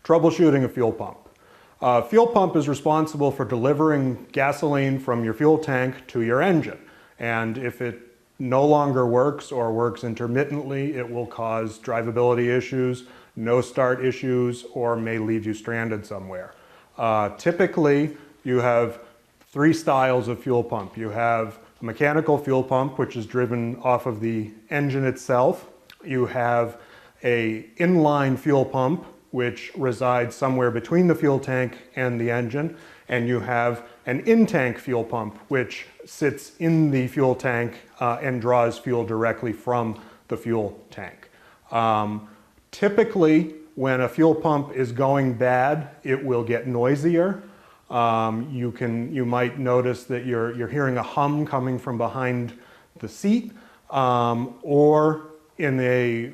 Troubleshooting a fuel pump. Fuel pump is responsible for delivering gasoline from your fuel tank to your engine. And if it no longer works or works intermittently, it will cause drivability issues, no start issues, or may leave you stranded somewhere. Typically, you have three styles of fuel pump. You have a mechanical fuel pump, which is driven off of the engine itself. You have an inline fuel pump, which resides somewhere between the fuel tank and the engine. And you have an in-tank fuel pump, which sits in the fuel tank and draws fuel directly from the fuel tank. Typically, when a fuel pump is going bad, it will get noisier. You might notice that you're hearing a hum coming from behind the seat, or in a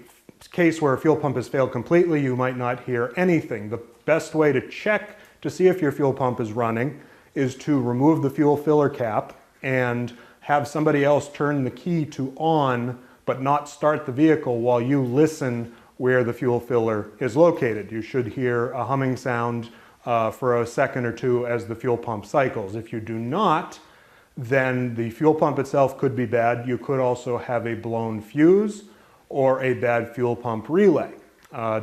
case where a fuel pump has failed completely, you might not hear anything. The best way to check to see if your fuel pump is running is to remove the fuel filler cap and have somebody else turn the key to on, but not start the vehicle while you listen where the fuel filler is located. You should hear a humming sound for a second or two as the fuel pump cycles. If you do not, then the fuel pump itself could be bad. You could also have a blown fuse or a bad fuel pump relay.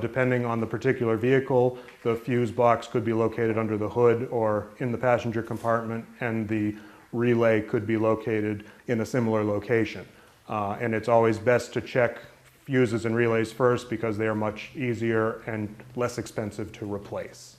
Depending on the particular vehicle, the fuse box could be located under the hood or in the passenger compartment, and the relay could be located in a similar location. And it's always best to check fuses and relays first because they are much easier and less expensive to replace.